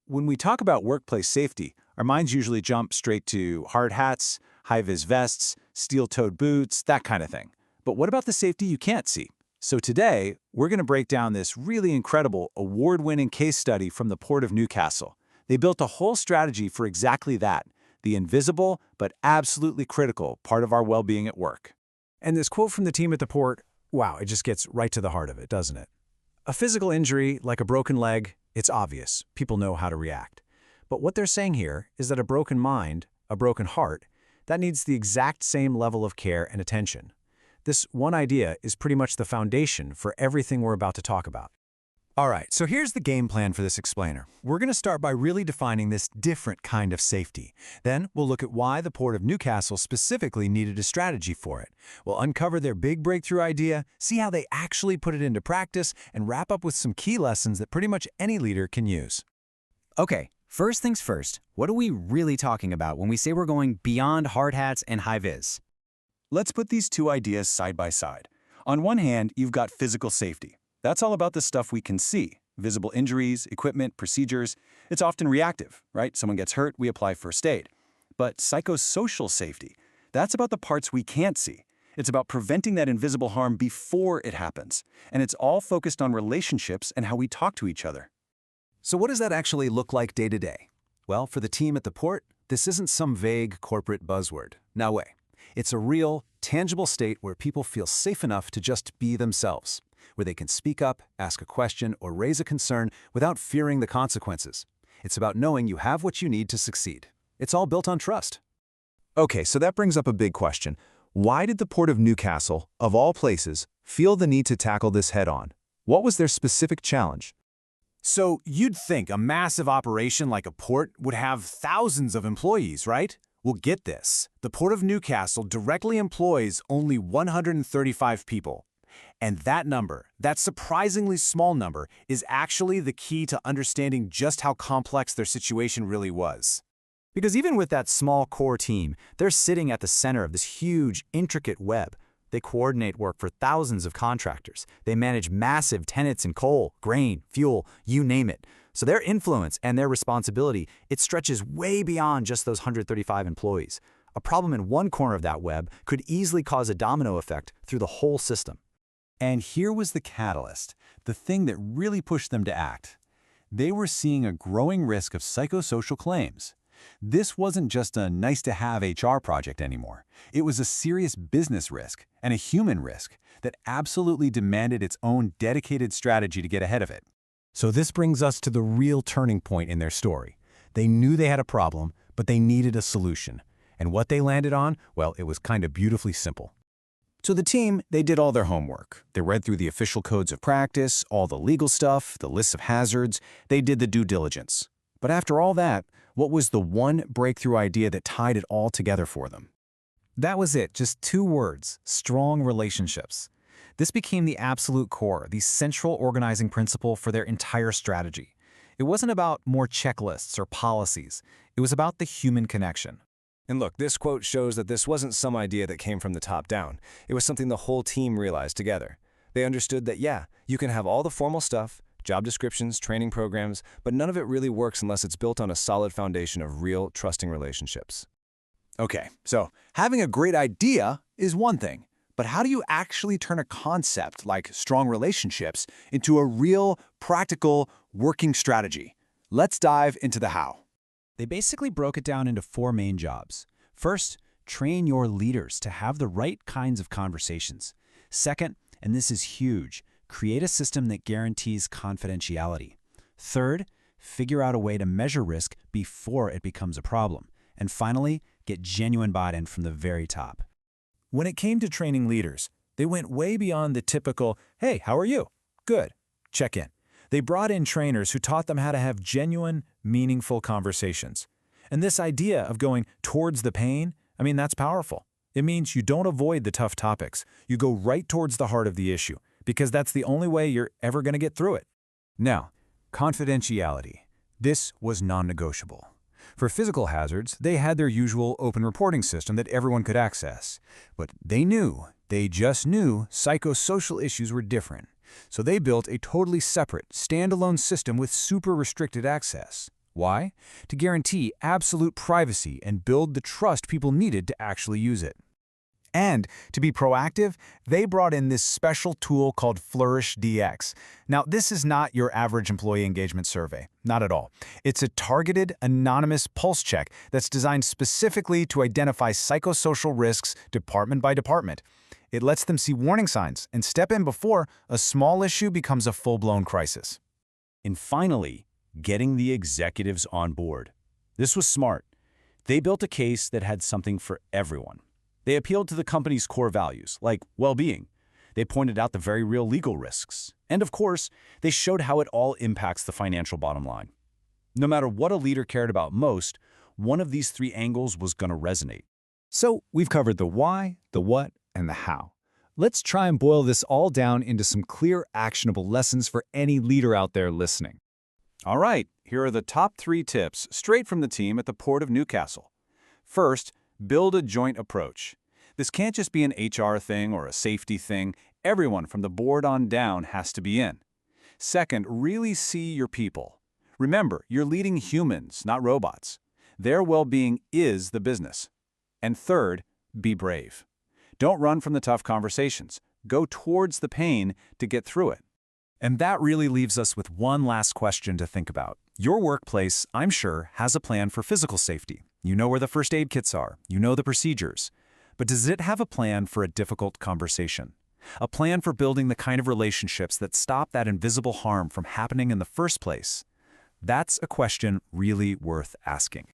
When we talk about workplace safety, our minds usually jump straight to hard hats, high-vis vests, steel-toed boots, that kind of thing. But what about the safety you can't see? So today, we're going to break down this really incredible, award-winning case study from the Port of Newcastle. They built a whole strategy for exactly that, the invisible but absolutely critical part of our well-being at work. And this quote from the team at the port, wow, it just gets right to the heart of it, doesn't it? A physical injury, like a broken leg, it's obvious. People know how to react. But what they're saying here is that a broken mind, a broken heart, that needs the exact same level of care and attention. This one idea is pretty much the foundation for everything we're about to talk about. All right, so here's the game plan for this explainer. We're going to start by really defining this different kind of safety. Then we'll look at why the Port of Newcastle specifically needed a strategy for it. We'll uncover their big breakthrough idea, see how they actually put it into practice, and wrap up with some key lessons that pretty much any leader can use. Okay, first things first, what are we really talking about when we say we're going beyond hard hats and high-vis? Let's put these two ideas side by side. On one hand, you've got physical safety. That's all about the stuff we can see, visible injuries, equipment, procedures. It's often reactive, right? Someone gets hurt, we apply first aid. But psychosocial safety, that's about the parts we can't see. It's about preventing that invisible harm before it happens. And it's all focused on relationships and how we talk to each other. So what does that actually look like day to day? Well, for the team at the port, this isn't some vague corporate buzzword. No way. It's a real, tangible state where people feel safe enough to just be themselves, where they can speak up, ask a question, or raise a concern without fearing the consequences. It's about knowing you have what you need to succeed. It's all built on trust. Okay, so that brings up a big question. Why did the Port of Newcastle, of all places, feel the need to tackle this head-on? What was their specific challenge? So you'd think a massive operation like a port would have thousands of employees, right? Well, get this. The Port of Newcastle directly employs only 135 people. And that number, that surprisingly small number, is actually the key to understanding just how complex their situation really was. Because even with that small core team, they're sitting at the center of this huge, intricate web. They coordinate work for thousands of contractors. They manage massive tenants in coal, grain, fuel, you name it. So their influence and their responsibility, it stretches way beyond just those 135 employees. A problem in one corner of that web could easily cause a domino effect through the whole system. And here was the catalyst, the thing that really pushed them to act. They were seeing a growing risk of psychosocial claims. This wasn't just a nice-to-have HR project anymore. It was a serious business risk and a human risk that absolutely demanded its own dedicated strategy to get ahead of it. So this brings us to the real turning point in their story. They knew they had a problem, but they needed a solution. And what they landed on, well, it was kind of beautifully simple. So the team, they did all their homework. They read through the official codes of practice, all the legal stuff, the lists of hazards. They did the due diligence. But after all that, what was the one breakthrough idea that tied it all together for them? That was it, just two words: strong relationships. This became the absolute core, the central organizing principle for their entire strategy. It wasn't about more checklists or policies. It was about the human connection. And look, this quote shows that this wasn't some idea that came from the top down. It was something the whole team realized together. They understood that, yeah, you can have all the formal stuff, job descriptions, training programs, but none of it really works unless it's built on a solid foundation of real, trusting relationships. Okay, so having a great idea is one thing, but how do you actually turn a concept like strong relationships into a real, practical, working strategy? Let's dive into the how. They basically broke it down into four main jobs. First, train your leaders to have the right kinds of conversations. Second, and this is huge, create a system that guarantees confidentiality. Third, figure out a way to measure risk before it becomes a problem. And finally, get genuine buy-in from the very top. When it came to training leaders, they went way beyond the typical, "Hey, how are you? Good. Check in." They brought in trainers who taught them how to have genuine, meaningful conversations. And this idea of going towards the pain, that's powerful. It means you don't avoid the tough topics. You go right towards the heart of the issue, because that's the only way you're ever going to get through it. Now, confidentiality. This was non-negotiable. For physical hazards, they had their usual open reporting system that everyone could access. But they just knew, psychosocial issues were different. So they built a totally separate, standalone system with super restricted access. Why? To guarantee absolute privacy and build the trust people needed to actually use it. And to be proactive, they brought in this special tool called Flourish DX. Now, this is not your average employee engagement survey, not at all. It's a targeted, anonymous pulse check that's designed specifically to identify psychosocial risks department by department. It lets them see warning signs and step in before a small issue becomes a full-blown crisis. And finally, getting the executives on board. This was smart. They built a case that had something for everyone. They appealed to the company's core values, like well-being. They pointed out the very real legal risks. And of course, they showed how it all impacts the financial bottom line. No matter what a leader cared about most, one of these three angles was going to resonate. So we've covered the why, the what, and the how. Let's try and boil this all down into some clear, actionable lessons for any leader out there listening. All right, here are the top 3 tips straight from the team at the Port of Newcastle. First, build a joint approach. This can't just be an HR thing or a safety thing. Everyone from the board on down has to be in. Second, really see your people. Remember, you're leading humans, not robots. Their well-being is the business. And third, be brave. Don't run from the tough conversations. Go towards the pain to get through it. And that really leaves us with one last question to think about. Your workplace, I'm sure, has a plan for physical safety. You know where the first aid kits are. You know the procedures. But does it have a plan for a difficult conversation? A plan for building the kind of relationships that stop that invisible harm from happening in the first place? That's a question really worth asking.